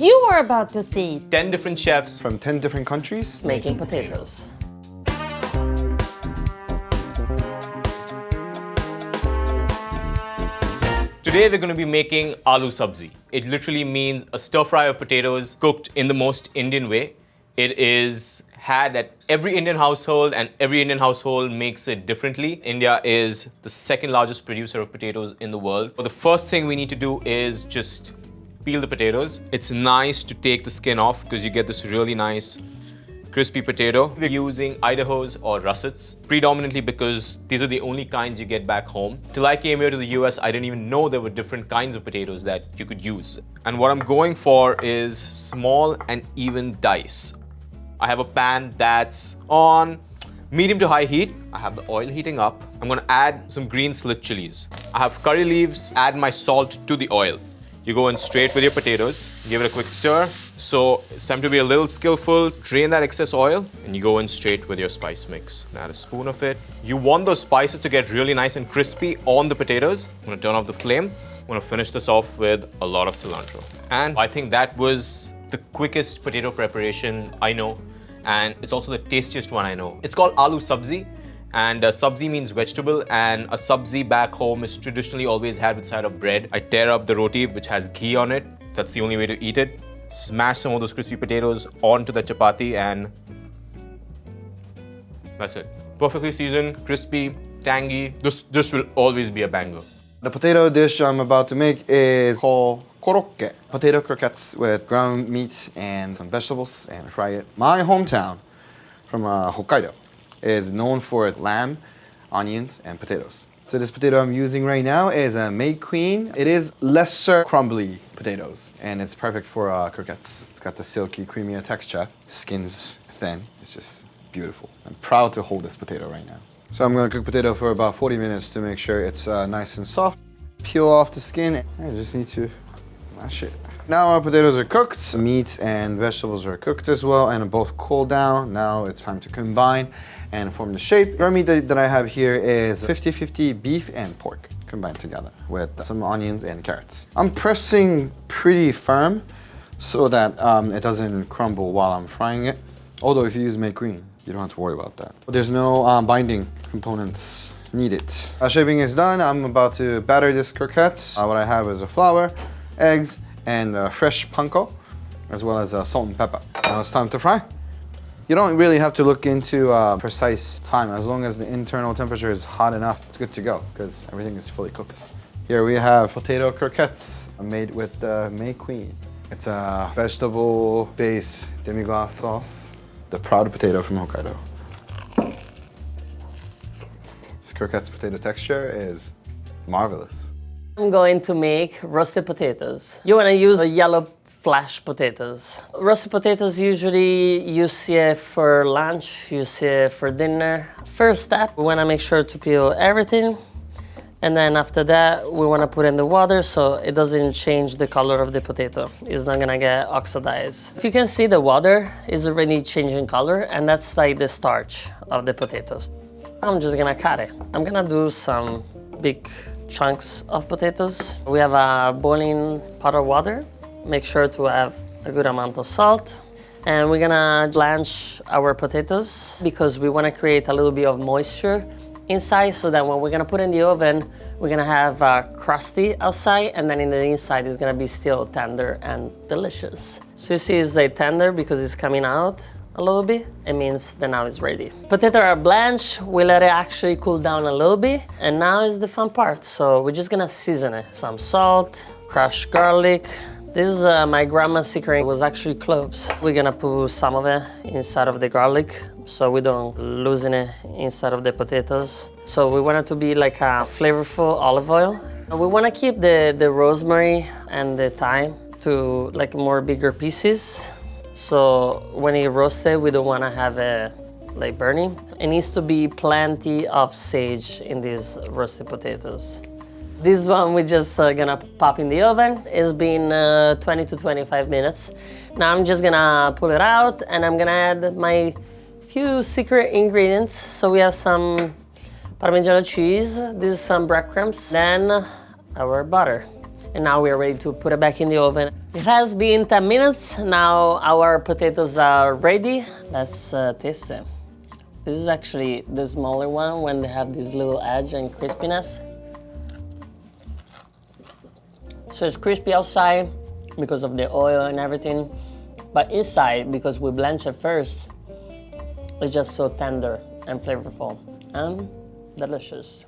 You are about to see 10 different chefs from 10 different countries making potatoes. Today we're going to be making aloo sabzi. It literally means a stir fry of potatoes cooked in the most Indian way. It is had at every Indian household, and every Indian household makes it differently. India is the second largest producer of potatoes in the world. So the first thing we need to do is just peel the potatoes. It's nice to take the skin off because you get this really nice crispy potato. We're using Idahos or russets, predominantly because these are the only kinds you get back home. Till I came here to the US, I didn't even know there were different kinds of potatoes that you could use. And what I'm going for is small and even dice. I have a pan that's on medium to high heat. I have the oil heating up. I'm gonna add some green slit chilies. I have curry leaves, add my salt to the oil. You go in straight with your potatoes, give it a quick stir. So it's time to be a little skillful, drain that excess oil, and you go in straight with your spice mix. Add a spoon of it. You want those spices to get really nice and crispy on the potatoes. I'm gonna turn off the flame. I'm gonna finish this off with a lot of cilantro. And I think that was the quickest potato preparation I know, and it's also the tastiest one I know. It's called aloo sabzi. And sabzi means vegetable, and a sabzi back home is traditionally always had with side of bread. I tear up the roti, which has ghee on it. That's the only way to eat it. Smash some of those crispy potatoes onto the chapati, and that's it. Perfectly seasoned, crispy, tangy. This will always be a banger. The potato dish I'm about to make is called korokke. Potato croquettes with ground meat and some vegetables, and fry it. My hometown from Hokkaido is known for lamb, onions, and potatoes. So this potato I'm using right now is a May Queen. It is lesser crumbly potatoes, and it's perfect for croquettes. It's got the silky, creamier texture. Skin's thin. It's just beautiful. I'm proud to hold this potato right now. So I'm gonna cook potato for about 40 minutes to make sure it's nice and soft. Peel off the skin. I just need to mash it. Now our potatoes are cooked. Meat and vegetables are cooked as well, and both cooled down. Now it's time to combine and form the shape. The meat that I have here is 50-50 beef and pork combined together with some onions and carrots. I'm pressing pretty firm so that it doesn't crumble while I'm frying it. Although if you use May Queen, you don't have to worry about that. But there's no binding components needed. Shaping is done. I'm about to batter this croquettes. What I have is a flour, eggs, and fresh panko, as well as salt and pepper. Now it's time to fry. You don't really have to look into precise time. As long as the internal temperature is hot enough, it's good to go because everything is fully cooked. Here we have potato croquettes made with the May Queen. It's a vegetable-based demi-glace sauce. The proud potato from Hokkaido. This croquette's potato texture is marvelous. I'm going to make roasted potatoes. You want to use yellow flash potatoes. Roasted potatoes usually you see it for lunch, you see it for dinner. First step, we want to make sure to peel everything. And then after that, we want to put in the water so it doesn't change the color of the potato. It's not gonna get oxidized. If you can see, the water is already changing color, and that's like the starch of the potatoes. I'm just gonna cut it. I'm gonna do some big chunks of potatoes. We have a boiling pot of water. Make sure to have a good amount of salt. And we're gonna blanch our potatoes because we wanna create a little bit of moisture inside so that when we're gonna put in the oven, we're gonna have crusty outside, and then in the inside it's gonna be still tender and delicious. So you see it's like tender because it's coming out a little bit. It means that now it's ready. Potatoes are blanched. We let it actually cool down a little bit, and now is the fun part. So we're just gonna season it. Some salt, crushed garlic. This is my grandma's secret. It was actually cloves. We're gonna put some of it inside of the garlic so we don't loosen it inside of the potatoes. So we want it to be like a flavorful olive oil. And we wanna keep the rosemary and the thyme to like more bigger pieces. So when you roast it, we don't wanna have it like burning. It needs to be plenty of sage in these roasted potatoes. This one we're just gonna pop in the oven. It's been 20 to 25 minutes. Now I'm just gonna pull it out, and I'm gonna add my few secret ingredients. So we have some Parmigiano cheese. This is some breadcrumbs. Then our butter. And now we're ready to put it back in the oven. It has been 10 minutes. Now our potatoes are ready. Let's taste them. This is actually the smaller one when they have this little edge and crispiness. So it's crispy outside because of the oil and everything, but inside, because we blanch it first, it's just so tender and flavorful and delicious.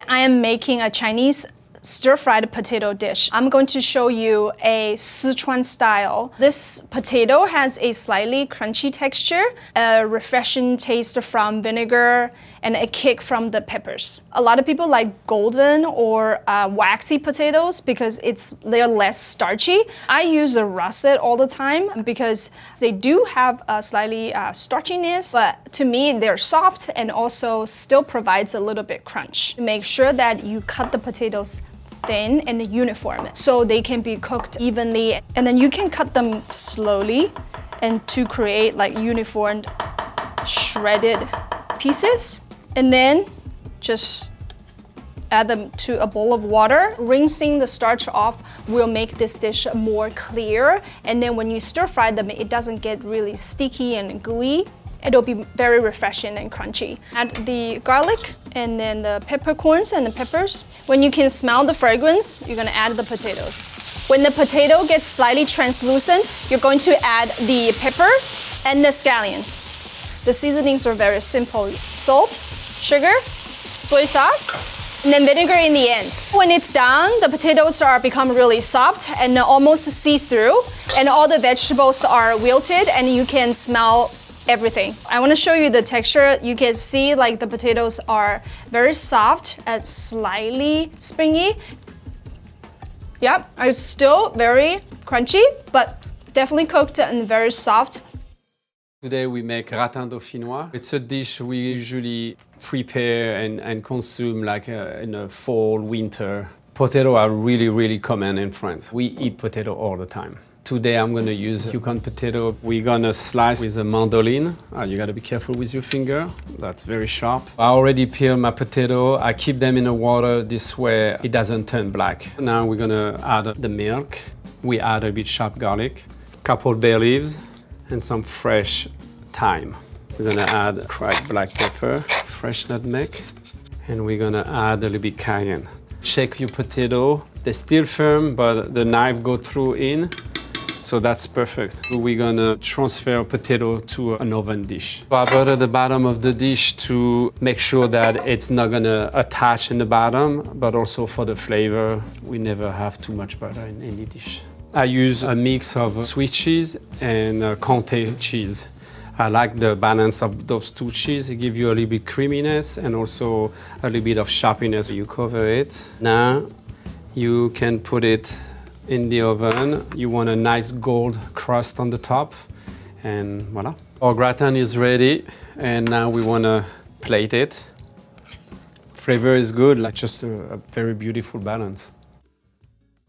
I am making a Chinese stir-fried potato dish. I'm going to show you a Sichuan style. This potato has a slightly crunchy texture, a refreshing taste from vinegar, and a kick from the peppers. A lot of people like golden or waxy potatoes because they're less starchy. I use a russet all the time because they do have a slightly starchiness, but to me they're soft and also still provides a little bit crunch. Make sure that you cut the potatoes thin and uniform so they can be cooked evenly, and then you can cut them slowly and to create like uniform shredded pieces, and then just add them to a bowl of water. Rinsing the starch off will make this dish more clear, and then when you stir fry them it doesn't get really sticky and gooey. It'll be very refreshing and crunchy. Add the garlic and then the peppercorns and the peppers. When you can smell the fragrance, you're gonna add the potatoes. When the potato gets slightly translucent, you're going to add the pepper and the scallions. The seasonings are very simple. Salt, sugar, soy sauce, and then vinegar in the end. When it's done, the potatoes become really soft and almost see-through, and all the vegetables are wilted and you can smell everything. I want to show you the texture. You can see like the potatoes are very soft and slightly springy. Yep, it's still very crunchy, but definitely cooked and very soft. Today we make gratin dauphinois. It's a dish we usually prepare and consume like in the fall, winter. Potatoes are really common in France. We eat potato all the time. Today I'm gonna use Yukon potato. We're gonna slice with a mandoline. You gotta be careful with your finger. That's very sharp. I already peeled my potato. I keep them in the water. This way it doesn't turn black. Now we're gonna add the milk. We add a bit sharp garlic, couple bay leaves, and some fresh thyme. We're gonna add cracked black pepper, fresh nutmeg, and we're gonna add a little bit cayenne. Shake your potato. They're still firm, but the knife go through in. So that's perfect. We're gonna transfer potato to an oven dish. I butter the bottom of the dish to make sure that it's not gonna attach in the bottom, but also for the flavor. We never have too much butter in any dish. I use a mix of Swiss cheese and Comté cheese. I like the balance of those two cheese. It gives you a little bit creaminess and also a little bit of sharpness. You cover it. Now you can put it in the oven. You want a nice gold crust on the top, and voila. Our gratin is ready, and now we want to plate it. Flavor is good, like just a very beautiful balance.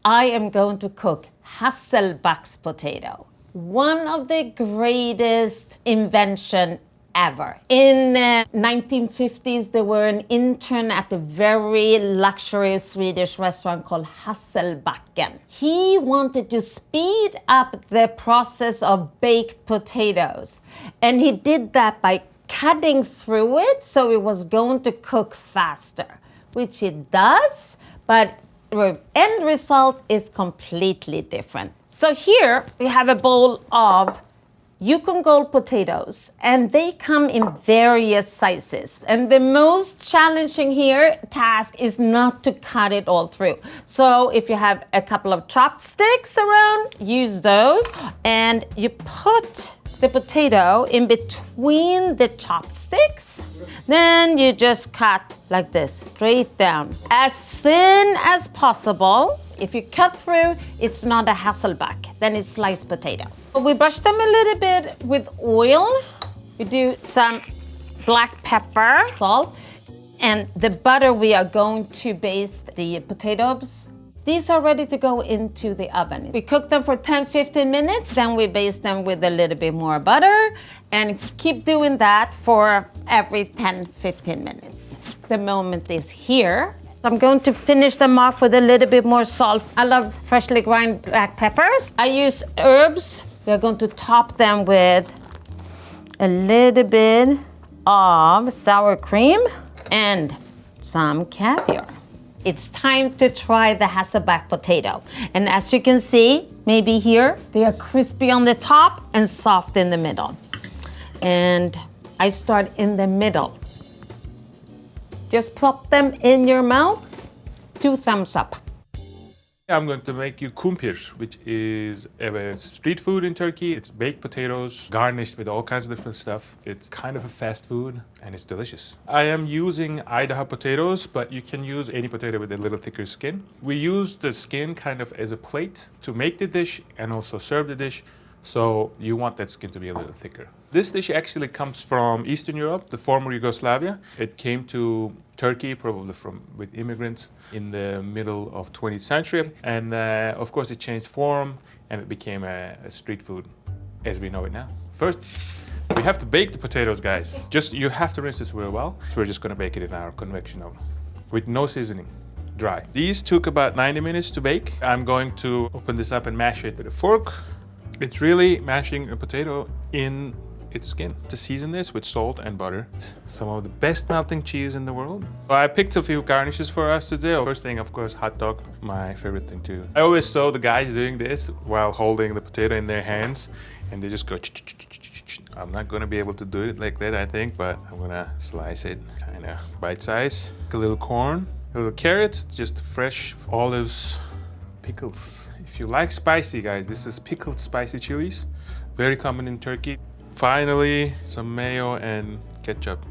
I am going to cook Hasselback's potato, one of the greatest invention ever. In the 1950s, there were an intern at a very luxurious Swedish restaurant called Hasselbacken. He wanted to speed up the process of baked potatoes, and he did that by cutting through it so it was going to cook faster, which it does, but the end result is completely different. So here we have a bowl of Yukon Gold potatoes, and they come in various sizes. And the most challenging task is not to cut it all through. So if you have a couple of chopsticks around, use those, and you put the potato in between the chopsticks. Then you just cut like this, straight down, as thin as possible. If you cut through, it's not a Hasselback, then it's sliced potato. We brush them a little bit with oil. We do some black pepper, salt, and the butter we are going to baste the potatoes. These are ready to go into the oven. We cook them for 10-15 minutes, then we baste them with a little bit more butter, and keep doing that for every 10-15 minutes. The moment is here. I'm going to finish them off with a little bit more salt. I love freshly ground black peppers. I use herbs. We're going to top them with a little bit of sour cream and some caviar. It's time to try the Hasselback potato. And as you can see, maybe here, they are crispy on the top and soft in the middle. And I start in the middle. Just plop them in your mouth, 2 thumbs up. I'm going to make you kumpir, which is a street food in Turkey. It's baked potatoes, garnished with all kinds of different stuff. It's kind of a fast food, and it's delicious. I am using Idaho potatoes, but you can use any potato with a little thicker skin. We use the skin kind of as a plate to make the dish and also serve the dish, so you want that skin to be a little thicker. This dish actually comes from Eastern Europe, the former Yugoslavia. It came to Turkey, probably with immigrants in the middle of 20th century. And of course it changed form and it became a street food as we know it now. First, we have to bake the potatoes, guys. You have to rinse this real well. So we're just gonna bake it in our convection oven with no seasoning, dry. These took about 90 minutes to bake. I'm going to open this up and mash it with a fork. It's really mashing a potato in its skin. To season this with salt and butter, some of the best melting cheese in the world. So I picked a few garnishes for us today. First thing, of course, hot dog, my favorite thing too. I always saw the guys doing this while holding the potato in their hands, and they just go. I'm not gonna be able to do it like that, I think, but I'm gonna slice it kind of bite size. A little corn, a little carrots, just fresh olives, pickles. If you like spicy, guys, this is pickled spicy chilies, very common in Turkey. Finally, some mayo and ketchup.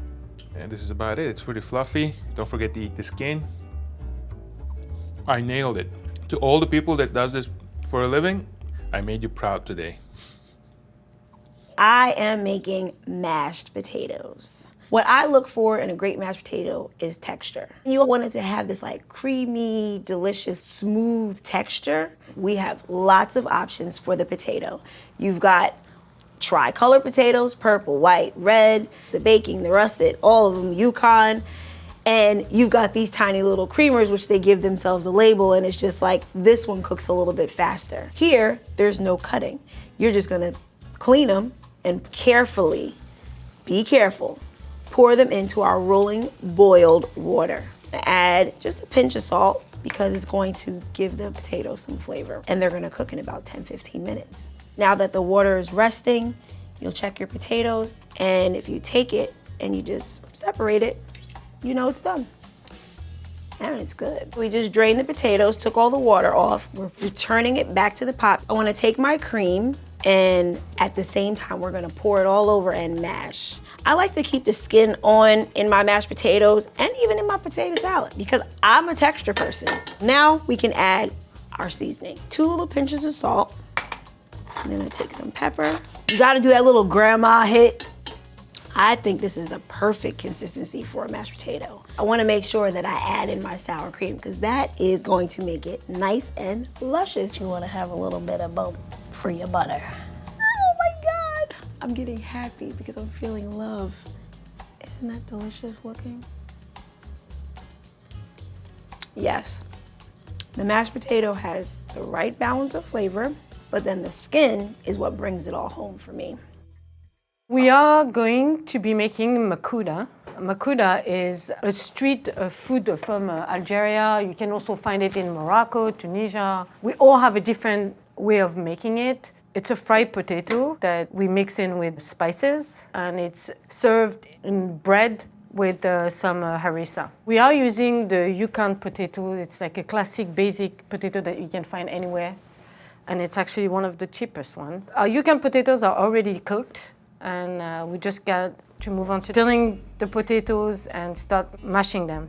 And this is about it. It's pretty fluffy. Don't forget to eat the skin. I nailed it. To all the people that does this for a living, I made you proud today. I am making mashed potatoes. What I look for in a great mashed potato is texture. You want it to have this like creamy, delicious, smooth texture. We have lots of options for the potato. You've got tri-color potatoes, purple, white, red, the baking, the russet, all of them, Yukon. And you've got these tiny little creamers, which they give themselves a label, and it's just like, this one cooks a little bit faster. Here, there's no cutting. You're just gonna clean them and carefully, be careful, pour them into our rolling boiled water. Add just a pinch of salt because it's going to give the potatoes some flavor. And they're gonna cook in about 10-15 minutes. Now that the water is resting, you'll check your potatoes, and if you take it and you just separate it, you know it's done. And it's good. We just drained the potatoes, took all the water off. We're returning it back to the pot. I wanna take my cream, and at the same time, we're gonna pour it all over and mash. I like to keep the skin on in my mashed potatoes and even in my potato salad because I'm a texture person. Now we can add our seasoning. 2 little pinches of salt. I'm gonna take some pepper. You gotta do that little grandma hit. I think this is the perfect consistency for a mashed potato. I wanna make sure that I add in my sour cream because that is going to make it nice and luscious. You wanna have a little bit of both for your butter. Oh my God. I'm getting happy because I'm feeling love. Isn't that delicious looking? Yes, the mashed potato has the right balance of flavor, but then the skin is what brings it all home for me. We are going to be making makuda. Makuda is a street food from Algeria. You can also find it in Morocco, Tunisia. We all have a different way of making it. It's a fried potato that we mix in with spices, and it's served in bread with some harissa. We are using the Yukon potato. It's like a classic basic potato that you can find anywhere. And it's actually one of the cheapest ones. Our Yukon potatoes are already cooked, and we just got to move on to peeling the potatoes and start mashing them.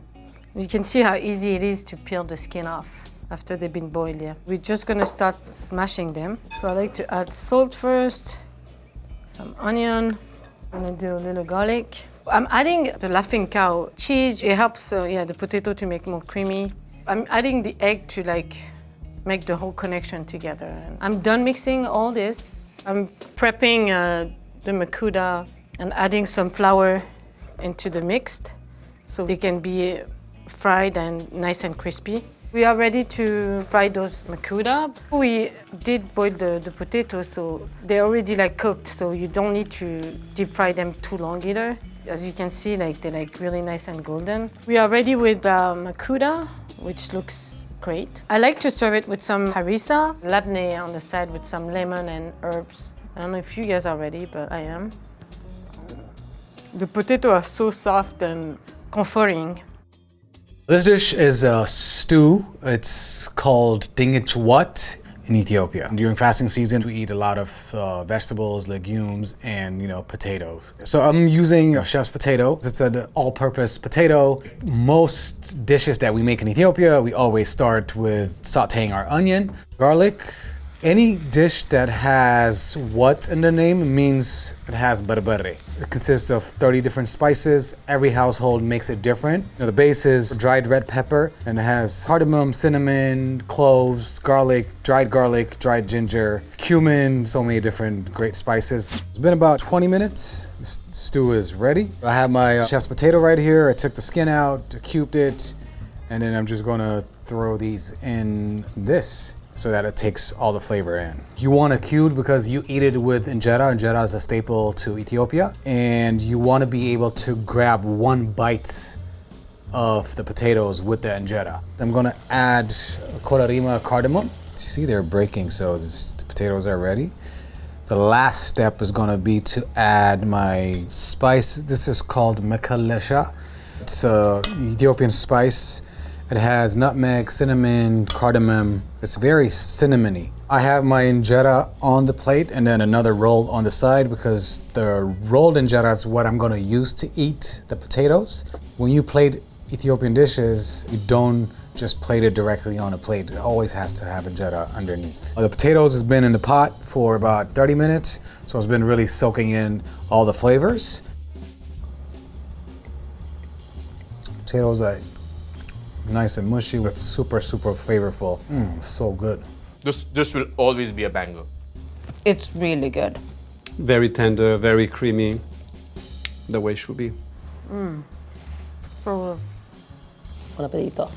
You can see how easy it is to peel the skin off after they've been boiled. Yeah. We're just gonna start smashing them. So I like to add salt first, some onion. I'm gonna do a little garlic. I'm adding the Laughing Cow cheese. It helps the potato to make more creamy. I'm adding the egg to make the whole connection together. And I'm done mixing all this. I'm prepping the makuda and adding some flour into the mixed so they can be fried and nice and crispy. We are ready to fry those makuda. We did boil the potatoes, so they're already like cooked, so you don't need to deep fry them too long either. As you can see, like they're like really nice and golden. We are ready with makuda, which looks great. I like to serve it with some harissa, labneh on the side with some lemon and herbs. I don't know if you guys are ready, but I am. The potatoes are so soft and comforting. This dish is a stew. It's called dingitchwat in Ethiopia. During fasting season, we eat a lot of vegetables, legumes, and potatoes. So I'm using a chef's potato. It's an all-purpose potato. Most dishes that we make in Ethiopia, we always start with sautéing our onion, garlic. Any dish that has what in the name means it has barbare. It consists of 30 different spices. Every household makes it different. The base is dried red pepper, and it has cardamom, cinnamon, cloves, garlic, dried ginger, cumin, so many different great spices. It's been about 20 minutes. The stew is ready. I have my chef's potato right here. I took the skin out, cubed it, and then I'm just gonna throw these in this, so that it takes all the flavor in. You want it cubed because you eat it with injera. Injera is a staple to Ethiopia. And you want to be able to grab one bite of the potatoes with the injera. I'm gonna add korarima cardamom. You see they're breaking, so the potatoes are ready. The last step is gonna be to add my spice. This is called mekalesha. It's an Ethiopian spice. It has nutmeg, cinnamon, cardamom. It's very cinnamony. I have my injera on the plate and then another roll on the side because the rolled injera is what I'm gonna use to eat the potatoes. When you plate Ethiopian dishes, you don't just plate it directly on a plate. It always has to have injera underneath. The potatoes has been in the pot for about 30 minutes, so it's been really soaking in all the flavors. Potatoes are nice and mushy, but super flavorful. So good. This will always be a banger. It's really good. Very tender, very creamy, the way it should be. So Buon appetito.